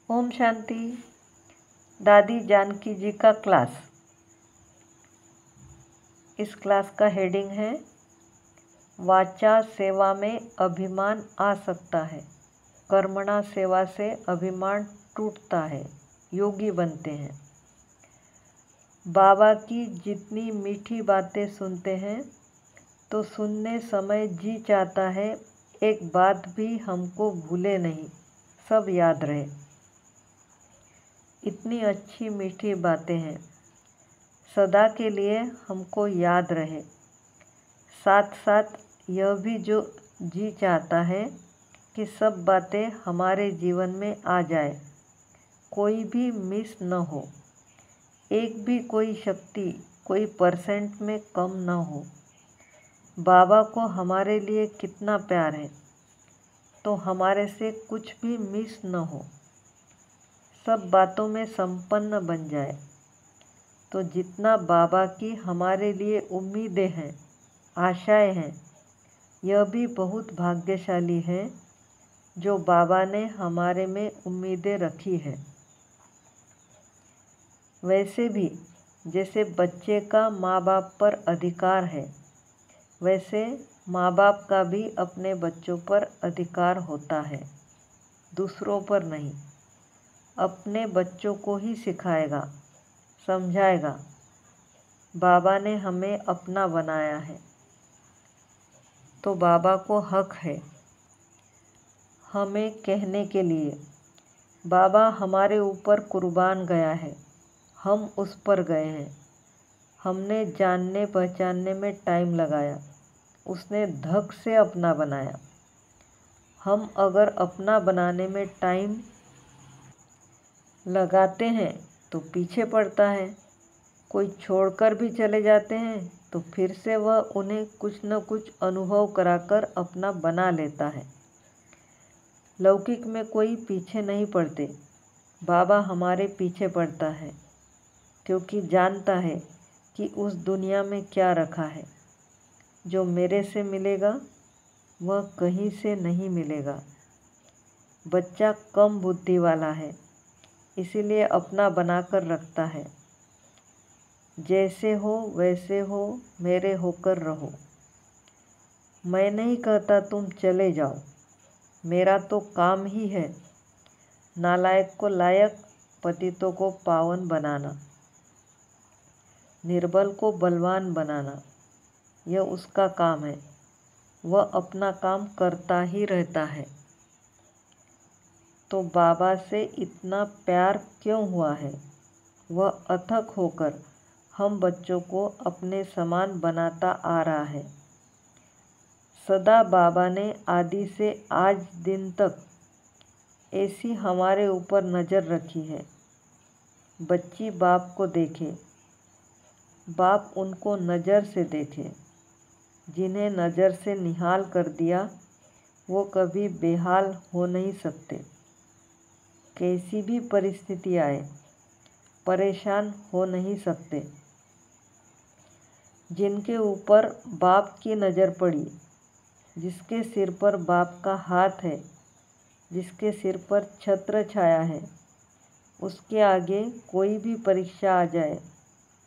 ओम शांति। दादी जानकी जी का क्लास। इस क्लास का हेडिंग है वाचा सेवा में अभिमान आ सकता है, कर्मणा सेवा से अभिमान टूटता है, योगी बनते हैं। बाबा की जितनी मीठी बातें सुनते हैं तो सुनने समय जी चाहता है एक बात भी हमको भूले नहीं, सब याद रहे। इतनी अच्छी मीठी बातें हैं, सदा के लिए हमको याद रहे। साथ साथ यह भी जो जी चाहता है कि सब बातें हमारे जीवन में आ जाए, कोई भी मिस न हो, एक भी कोई शक्ति कोई परसेंट में कम न हो। बाबा को हमारे लिए कितना प्यार है, तो हमारे से कुछ भी मिस न हो, सब बातों में संपन्न बन जाए। तो जितना बाबा की हमारे लिए उम्मीदें हैं, आशाएं हैं, यह भी बहुत भाग्यशाली है जो बाबा ने हमारे में उम्मीदें रखी है। वैसे भी जैसे बच्चे का माँ बाप पर अधिकार है, वैसे माँ बाप का भी अपने बच्चों पर अधिकार होता है, दूसरों पर नहीं। अपने बच्चों को ही सिखाएगा, समझाएगा। बाबा ने हमें अपना बनाया है, तो बाबा को हक है हमें कहने के लिए बाबा हमारे ऊपर कुर्बान गया है, हम उस पर गए हैं। हमने जानने पहचानने में टाइम लगाया, उसने धक से अपना बनाया। हम अगर अपना बनाने में टाइम लगाते हैं तो पीछे पड़ता है। कोई छोड़कर भी चले जाते हैं तो फिर से वह उन्हें कुछ न कुछ अनुभव कराकर अपना बना लेता है। लौकिक में कोई पीछे नहीं पड़ते, बाबा हमारे पीछे पड़ता है, क्योंकि जानता है कि उस दुनिया में क्या रखा है। जो मेरे से मिलेगा वह कहीं से नहीं मिलेगा। बच्चा कम बुद्धि वाला है, इसीलिए अपना बनाकर रखता है। जैसे हो वैसे हो, मेरे होकर रहो। मैं नहीं कहता तुम चले जाओ, मेरा तो काम ही है नालायक को लायक, पतितों को पावन बनाना, निर्बल को बलवान बनाना। यह उसका काम है, वह अपना काम करता ही रहता है। तो बाबा से इतना प्यार क्यों हुआ है? वह अथक होकर हम बच्चों को अपने समान बनाता आ रहा है। सदा बाबा ने आदि से आज दिन तक ऐसी हमारे ऊपर नज़र रखी है। बच्ची बाप को देखे, बाप उनको नज़र से देखे। जिन्हें नज़र से निहाल कर दिया वो कभी बेहाल हो नहीं सकते। कैसी भी परिस्थिति आए, परेशान हो नहीं सकते। जिनके ऊपर बाप की नज़र पड़ी, जिसके सिर पर बाप का हाथ है, जिसके सिर पर छत्र छाया है, उसके आगे कोई भी परीक्षा आ जाए,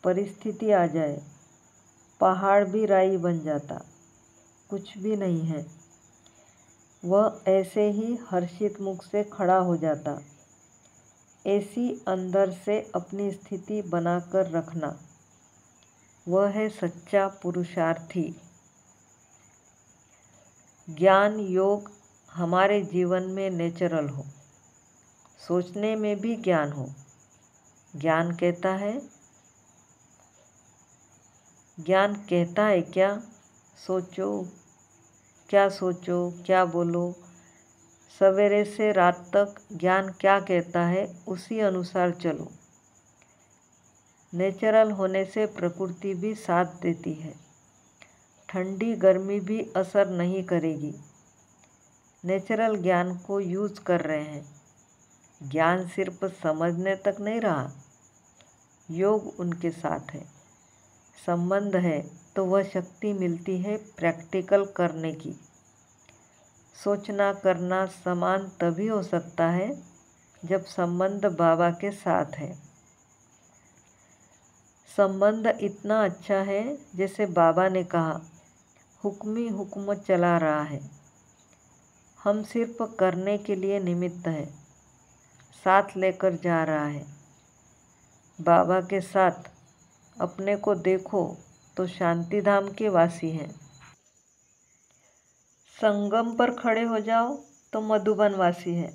परिस्थिति आ जाए, पहाड़ भी राई बन जाता, कुछ भी नहीं है। वह ऐसे ही हर्षित मुख से खड़ा हो जाता। ऐसी अंदर से अपनी स्थिति बनाकर रखना, वह है सच्चा पुरुषार्थी। ज्ञान योग हमारे जीवन में नेचुरल हो, सोचने में भी ज्ञान हो। ज्ञान कहता है क्या सोचो, क्या सोचो, क्या बोलो। सवेरे से रात तक ज्ञान क्या कहता है उसी अनुसार चलो। नेचुरल होने से प्रकृति भी साथ देती है, ठंडी गर्मी भी असर नहीं करेगी। नेचुरल ज्ञान को यूज़ कर रहे हैं। ज्ञान सिर्फ समझने तक नहीं रहा, योग उनके साथ है, संबंध है, तो वह शक्ति मिलती है प्रैक्टिकल करने की। सोचना करना समान तभी हो सकता है जब संबंध बाबा के साथ है। संबंध इतना अच्छा है जैसे बाबा ने कहा, हुक्मी हुक्म चला रहा है। हम सिर्फ करने के लिए निमित्त है, साथ लेकर जा रहा है। बाबा के साथ अपने को देखो तो शांति धाम के वासी हैं। संगम पर खड़े हो जाओ तो मधुबन वासी है।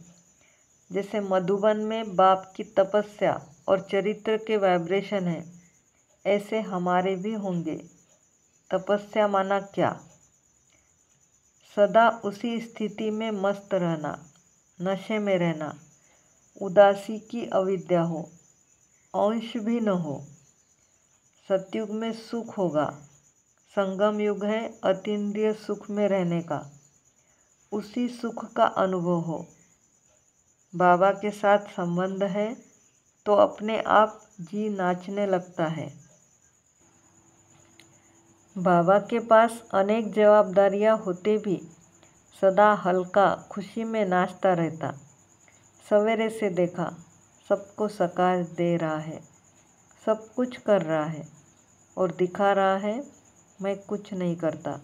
जैसे मधुबन में बाप की तपस्या और चरित्र के वाइब्रेशन है, ऐसे हमारे भी होंगे। तपस्या माना क्या? सदा उसी स्थिति में मस्त रहना, नशे में रहना, उदासी की अविद्या हो, अंश भी न हो। सतयुग में सुख होगा, संगम युग है अतीन्द्रिय सुख में रहने का, उसी सुख का अनुभव हो। बाबा के साथ संबंध है तो अपने आप जी नाचने लगता है। बाबा के पास अनेक जवाबदारियां होते भी सदा हल्का खुशी में नाचता रहता। सवेरे से देखा, सबको सकार दे रहा है, सब कुछ कर रहा है और दिखा रहा है मैं कुछ नहीं करता।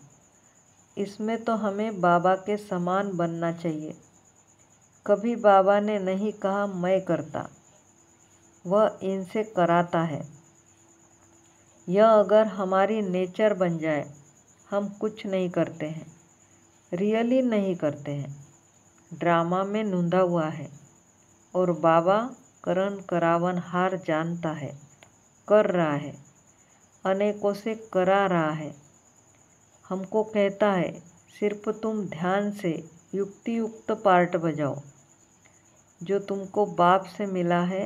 इसमें तो हमें बाबा के समान बनना चाहिए। कभी बाबा ने नहीं कहा मैं करता, वह इनसे कराता है। यह अगर हमारी नेचर बन जाए, हम कुछ नहीं करते हैं, रियली नहीं करते हैं, ड्रामा में नूंदा हुआ है। और बाबा करन करावन हार जानता है, कर रहा है, अनेकों से करा रहा है। हमको कहता है सिर्फ तुम ध्यान से युक्ति युक्त पार्ट बजाओ। जो तुमको बाप से मिला है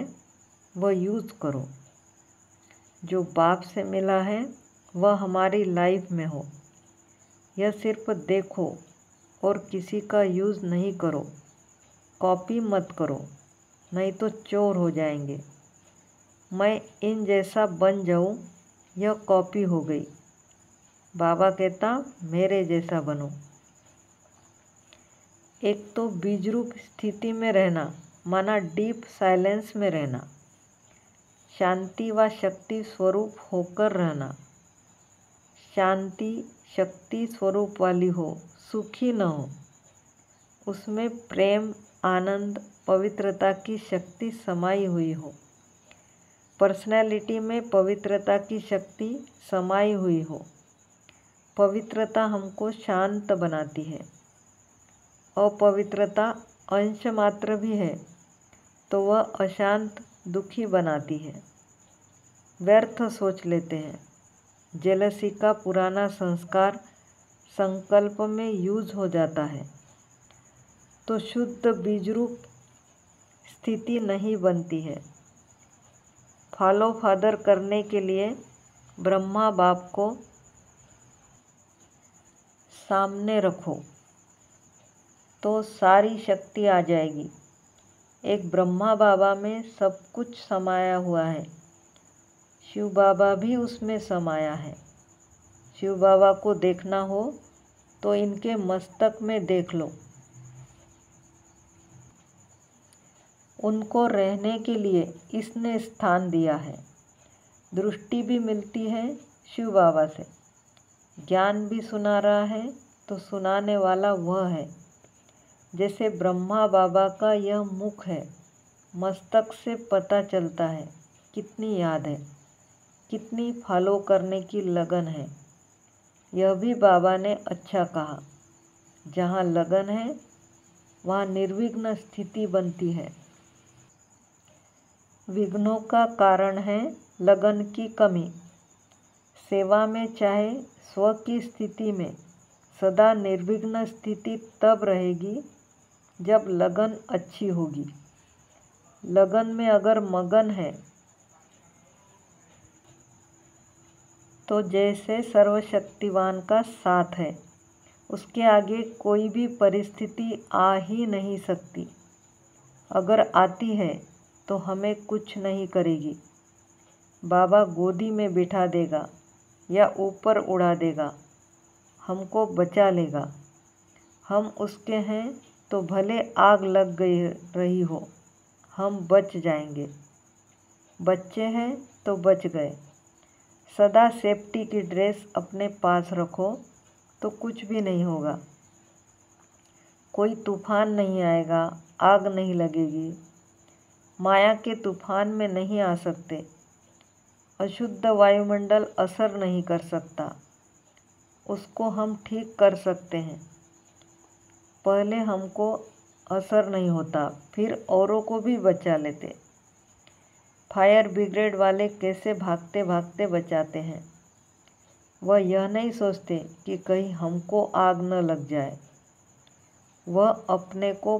वह यूज़ करो। जो बाप से मिला है वह हमारी लाइफ में हो। यह सिर्फ देखो और किसी का यूज़ नहीं करो। कॉपी मत करो, नहीं तो चोर हो जाएंगे। मैं इन जैसा बन जाऊं, यह कॉपी हो गई। बाबा कहता मेरे जैसा बनो। एक तो बीजरूप स्थिति में रहना माना डीप साइलेंस में रहना, शांति व शक्ति स्वरूप होकर रहना। शांति शक्ति स्वरूप वाली हो, सुखी न हो, उसमें प्रेम आनंद पवित्रता की शक्ति समाई हुई हो। पर्सनैलिटी में पवित्रता की शक्ति समाई हुई हो। पवित्रता हमको शांत बनाती है। अपवित्रता अंश मात्र भी है तो वह अशांत दुखी बनाती है। व्यर्थ सोच लेते हैं। जेलसी का पुराना संस्कार संकल्प में यूज हो जाता है तो शुद्ध बीजरूप स्थिति नहीं बनती है। फॉलो फादर करने के लिए ब्रह्मा बाप को सामने रखो तो सारी शक्ति आ जाएगी। एक ब्रह्मा बाबा में सब कुछ समाया हुआ है। शिव बाबा भी उसमें समाया है। शिव बाबा को देखना हो तो इनके मस्तक में देख लो। उनको रहने के लिए इसने स्थान दिया है। दृष्टि भी मिलती है शिव बाबा से। ज्ञान भी सुना रहा है तो सुनाने वाला वह है। जैसे ब्रह्मा बाबा का यह मुख है, मस्तक से पता चलता है कितनी याद है, कितनी फॉलो करने की लगन है। यह भी बाबा ने अच्छा कहा, जहाँ लगन है वहाँ निर्विघ्न स्थिति बनती है। विघ्नों का कारण है लगन की कमी। सेवा में चाहे स्व की स्थिति में सदा निर्विघ्न स्थिति तब रहेगी जब लगन अच्छी होगी। लगन में अगर मगन है तो जैसे सर्वशक्तिवान का साथ है, उसके आगे कोई भी परिस्थिति आ ही नहीं सकती। अगर आती है तो हमें कुछ नहीं करेगी। बाबा गोदी में बिठा देगा या ऊपर उड़ा देगा, हमको बचा लेगा। हम उसके हैं तो भले आग लग गई रही हो, हम बच जाएंगे। बच्चे हैं तो बच गए। सदा सेफ्टी की ड्रेस अपने पास रखो तो कुछ भी नहीं होगा। कोई तूफान नहीं आएगा, आग नहीं लगेगी। माया के तूफान में नहीं आ सकते। अशुद्ध वायुमंडल असर नहीं कर सकता। उसको हम ठीक कर सकते हैं। पहले हमको असर नहीं होता, फिर औरों को भी बचा लेते। फायर ब्रिगेड वाले कैसे भागते भागते बचाते हैं। वह यह नहीं सोचते कि कहीं हमको आग न लग जाए। वह अपने को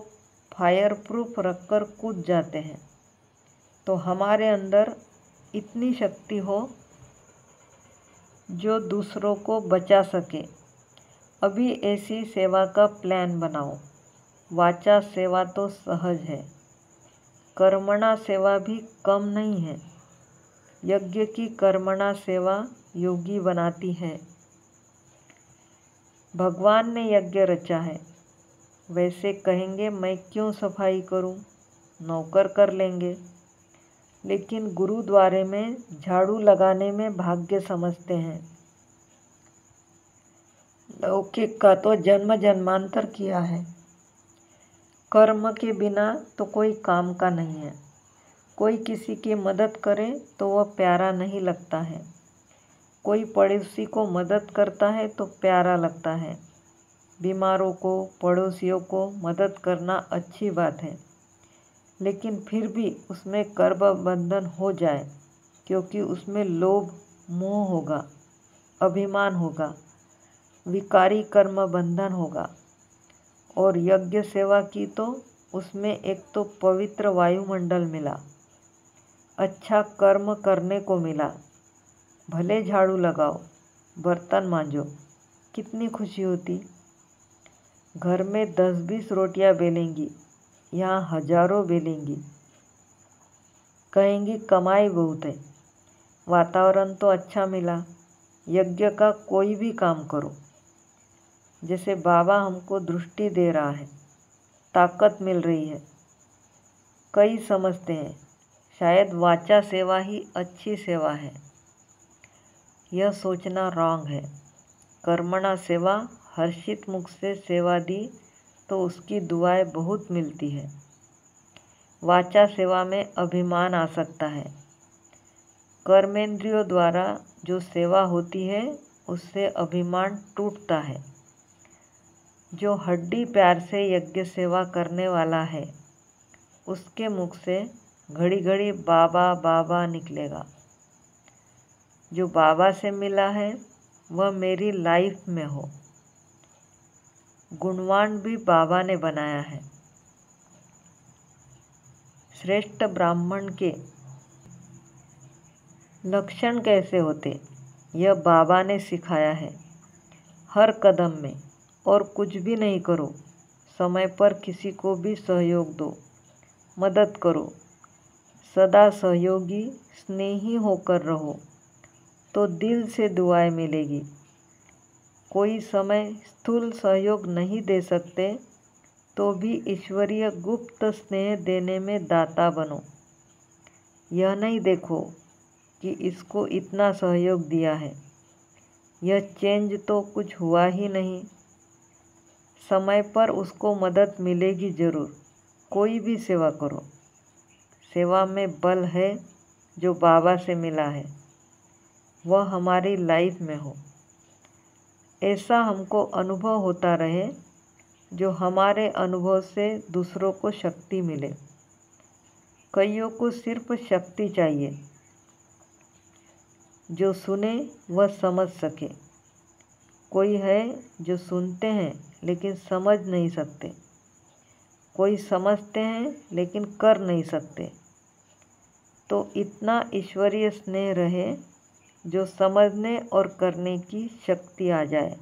फायर प्रूफ रखकर कूद जाते हैं। तो हमारे अंदर इतनी शक्ति हो जो दूसरों को बचा सके। अभी ऐसी सेवा का प्लान बनाओ। वाचा सेवा तो सहज है, कर्मणा सेवा भी कम नहीं है। यज्ञ की कर्मणा सेवा योगी बनाती है। भगवान ने यज्ञ रचा है, वैसे कहेंगे मैं क्यों सफाई करूं, नौकर कर लेंगे। लेकिन गुरुद्वारे में झाड़ू लगाने में भाग्य समझते हैं। लौकिक का तो जन्म जन्मांतर किया है। कर्म के बिना तो कोई काम का नहीं है। कोई किसी की मदद करे तो वह प्यारा नहीं लगता है। कोई पड़ोसी को मदद करता है तो प्यारा लगता है। बीमारों को, पड़ोसियों को मदद करना अच्छी बात है, लेकिन फिर भी उसमें कर्म बंधन हो जाए, क्योंकि उसमें लोभ, मोह होगा, अभिमान होगा, विकारी कर्म बंधन होगा। और यज्ञ सेवा की तो उसमें एक तो पवित्र वायुमंडल मिला, अच्छा कर्म करने को मिला। भले झाड़ू लगाओ, बर्तन मांजो, कितनी खुशी होती। घर में 10-20 रोटियां बेलेंगी, यहाँ हजारों बेलेंगी। कहेंगी कमाई बहुत है, वातावरण तो अच्छा मिला। यज्ञ का कोई भी काम करो। जैसे बाबा हमको दृष्टि दे रहा है, ताकत मिल रही है। कई समझते हैं शायद वाचा सेवा ही अच्छी सेवा है। यह सोचना रॉन्ग है। कर्मणा सेवा, हर्षित मुख से सेवा दी तो उसकी दुआएं बहुत मिलती है। वाचा सेवा में अभिमान आ सकता है। कर्मेंद्रियों द्वारा जो सेवा होती है उससे अभिमान टूटता है। जो हड्डी प्यार से यज्ञ सेवा करने वाला है, उसके मुख से घड़ी घड़ी बाबा बाबा निकलेगा। जो बाबा से मिला है वह मेरी लाइफ में हो। गुणवान भी बाबा ने बनाया है। श्रेष्ठ ब्राह्मण के लक्षण कैसे होते, यह बाबा ने सिखाया है। हर कदम में और कुछ भी नहीं करो, समय पर किसी को भी सहयोग दो, मदद करो। सदा सहयोगी, स्नेही होकर रहो तो दिल से दुआएं मिलेगी। कोई समय स्थूल सहयोग नहीं दे सकते तो भी ईश्वरीय गुप्त स्नेह देने में दाता बनो। यह नहीं देखो कि इसको इतना सहयोग दिया है, यह चेंज तो कुछ हुआ ही नहीं। समय पर उसको मदद मिलेगी ज़रूर। कोई भी सेवा करो, सेवा में बल है जो बाबा से मिला है, वह हमारी लाइफ में हो। ऐसा हमको अनुभव होता रहे जो हमारे अनुभव से दूसरों को शक्ति मिले। कईयों को सिर्फ शक्ति चाहिए, जो सुने वह समझ सके। कोई है जो सुनते हैं लेकिन समझ नहीं सकते। कोई समझते हैं लेकिन कर नहीं सकते। तो इतना ईश्वरीय स्नेह रहे जो समझने और करने की शक्ति आ जाए,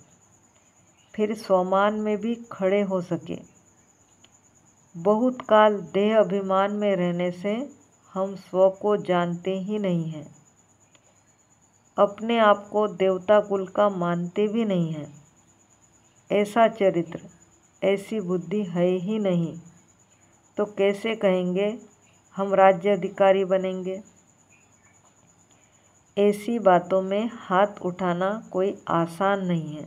फिर स्वमान में भी खड़े हो सके। बहुत काल देह अभिमान में रहने से हम स्व को जानते ही नहीं हैं। अपने आप को देवता कुल का मानते भी नहीं हैं। ऐसा चरित्र, ऐसी बुद्धि है ही नहीं, तो कैसे कहेंगे हम राज्य अधिकारी बनेंगे। ऐसी बातों में हाथ उठाना कोई आसान नहीं है।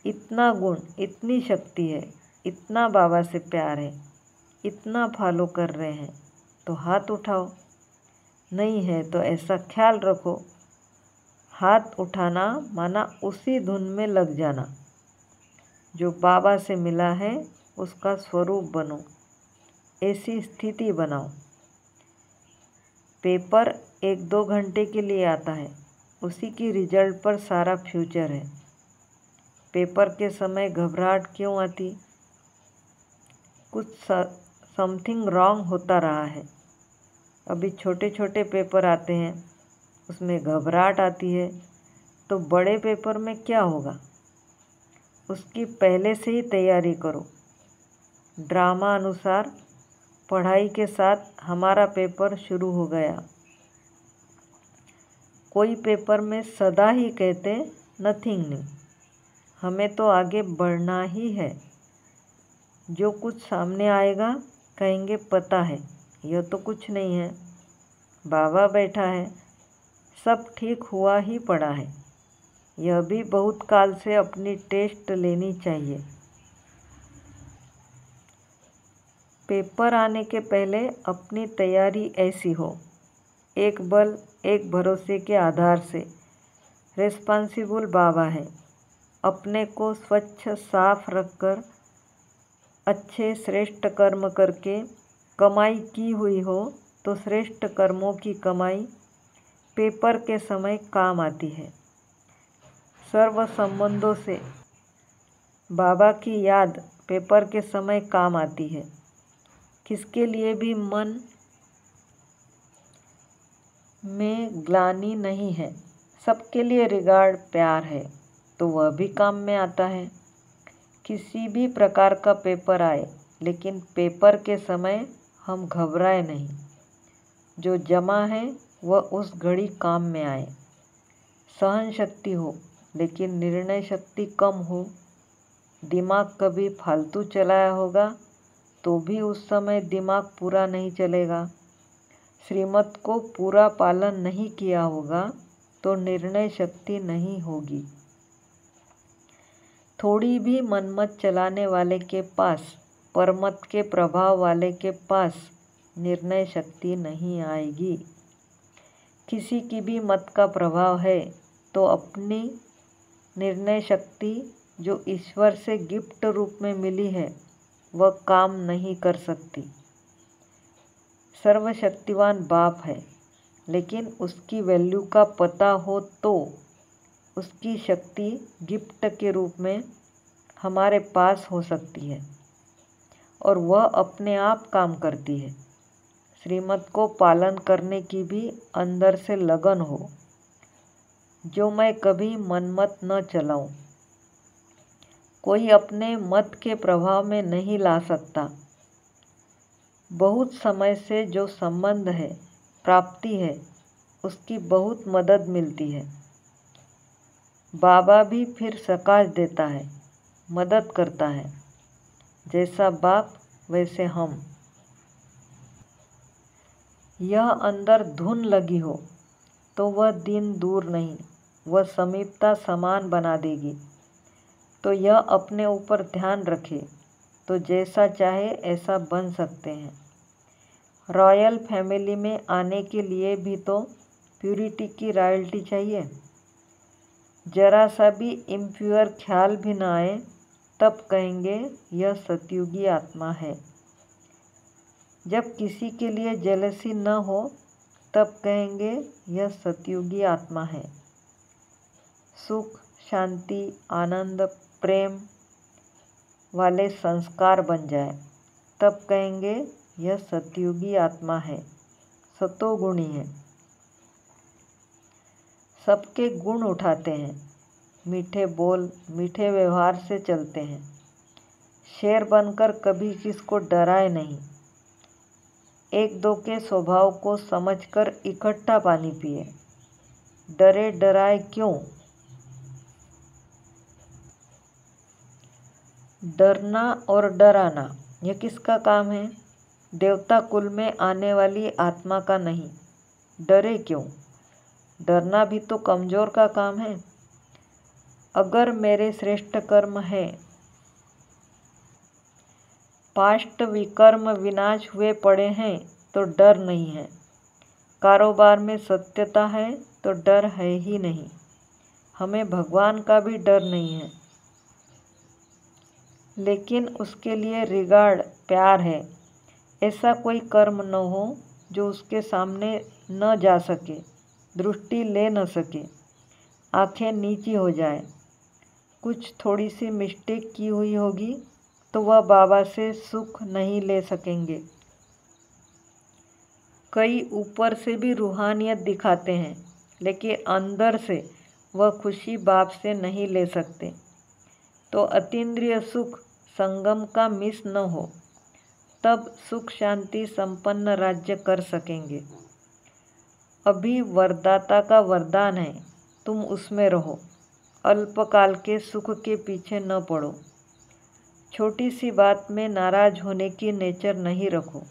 इतना गुण, इतनी शक्ति है, इतना बाबा से प्यार है, इतना फॉलो कर रहे हैं तो हाथ उठाओ। नहीं है तो ऐसा ख्याल रखो, हाथ उठाना माना उसी धुन में लग जाना। जो बाबा से मिला है उसका स्वरूप बनो, ऐसी स्थिति बनाओ। पेपर 1-2 घंटे के लिए आता है, उसी की रिजल्ट पर सारा फ्यूचर है। पेपर के समय घबराहट क्यों आती? कुछ समथिंग रॉन्ग होता रहा है। अभी छोटे छोटे पेपर आते हैं, उसमें घबराहट आती है, तो बड़े पेपर में क्या होगा? उसकी पहले से ही तैयारी करो। ड्रामा अनुसार पढ़ाई के साथ हमारा पेपर शुरू हो गया। कोई पेपर में सदा ही कहते नथिंग न्यू, हमें तो आगे बढ़ना ही है। जो कुछ सामने आएगा कहेंगे पता है, यह तो कुछ नहीं है, बाबा बैठा है, सब ठीक हुआ ही पड़ा है। यह भी बहुत काल से अपनी टेस्ट लेनी चाहिए। पेपर आने के पहले अपनी तैयारी ऐसी हो, एक बल एक भरोसे के आधार से। रिस्पॉन्सिबल बाबा है, अपने को स्वच्छ साफ रखकर अच्छे श्रेष्ठ कर्म करके कमाई की हुई हो तो श्रेष्ठ कर्मों की कमाई पेपर के समय काम आती है। सर्व संबंधों से बाबा की याद पेपर के समय काम आती है। किसके लिए भी मन में ग्लानि नहीं है, सबके लिए रिगार्ड प्यार है, तो वह भी काम में आता है। किसी भी प्रकार का पेपर आए, लेकिन पेपर के समय हम घबराए नहीं। जो जमा है वह उस घड़ी काम में आए। सहन शक्ति हो, लेकिन निर्णय शक्ति कम हो। दिमाग कभी फालतू चलाया होगा तो भी उस समय दिमाग पूरा नहीं चलेगा। श्रीमत को पूरा पालन नहीं किया होगा तो निर्णय शक्ति नहीं होगी। थोड़ी भी मनमत चलाने वाले के पास, परमत के प्रभाव वाले के पास निर्णय शक्ति नहीं आएगी। किसी की भी मत का प्रभाव है तो अपनी निर्णय शक्ति जो ईश्वर से गिफ्ट रूप में मिली है वह काम नहीं कर सकती। सर्वशक्तिवान बाप है, लेकिन उसकी वैल्यू का पता हो तो उसकी शक्ति गिफ्ट के रूप में हमारे पास हो सकती है और वह अपने आप काम करती है। श्रीमत को पालन करने की भी अंदर से लगन हो, जो मैं कभी मनमत न चलाऊं। कोई अपने मत के प्रभाव में नहीं ला सकता। बहुत समय से जो संबंध है, प्राप्ति है, उसकी बहुत मदद मिलती है। बाबा भी फिर सकाश देता है, मदद करता है। जैसा बाप वैसे हम। यह अंदर धुन लगी हो तो वह दिन दूर नहीं, वह समीपता समान बना देगी। तो यह अपने ऊपर ध्यान रखे तो जैसा चाहे ऐसा बन सकते हैं। रॉयल फैमिली में आने के लिए भी तो प्यूरिटी की रॉयल्टी चाहिए। जरा सा भी इम्प्योर ख्याल भी ना आए तब कहेंगे यह सतयुगी आत्मा है। जब किसी के लिए जेलसी न हो तब कहेंगे यह सतयुगी आत्मा है। सुख, शांति, आनंद, प्रेम वाले संस्कार बन जाए तब कहेंगे यह सतयुगी आत्मा है, सतोगुणी है। सबके गुण उठाते हैं, मीठे बोल, मीठे व्यवहार से चलते हैं। शेर बनकर कभी किसको डराए नहीं। एक दो के स्वभाव को समझकर इकट्ठा पानी पिए। डरे डराए क्यों? डरना और डराना यह किसका काम है? देवता कुल में आने वाली आत्मा का नहीं। डरे क्यों? डरना भी तो कमज़ोर का काम है। अगर मेरे श्रेष्ठ कर्म है, पास्ट विकर्म विनाश हुए पड़े हैं तो डर नहीं है। कारोबार में सत्यता है तो डर है ही नहीं। हमें भगवान का भी डर नहीं है, लेकिन उसके लिए रिगार्ड, प्यार है। ऐसा कोई कर्म न हो जो उसके सामने न जा सके, दृष्टि ले न सके, आंखें नीची हो जाए। कुछ थोड़ी सी मिस्टेक की हुई होगी तो वह बाबा से सुख नहीं ले सकेंगे। कई ऊपर से भी रूहानियत दिखाते हैं, लेकिन अंदर से वह खुशी बाप से नहीं ले सकते। तो अतीन्द्रिय सुख संगम का मिस न हो, तब सुख शांति संपन्न राज्य कर सकेंगे। अभी वरदाता का वरदान है, तुम उसमें रहो। अल्पकाल के सुख के पीछे न पड़ो। छोटी सी बात में नाराज होने की नेचर नहीं रखो।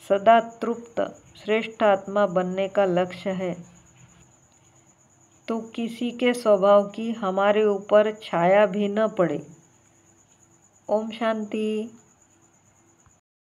सदा तृप्त श्रेष्ठ आत्मा बनने का लक्ष्य है, तो किसी के स्वभाव की हमारे ऊपर छाया भी न पड़े। ओम शांति।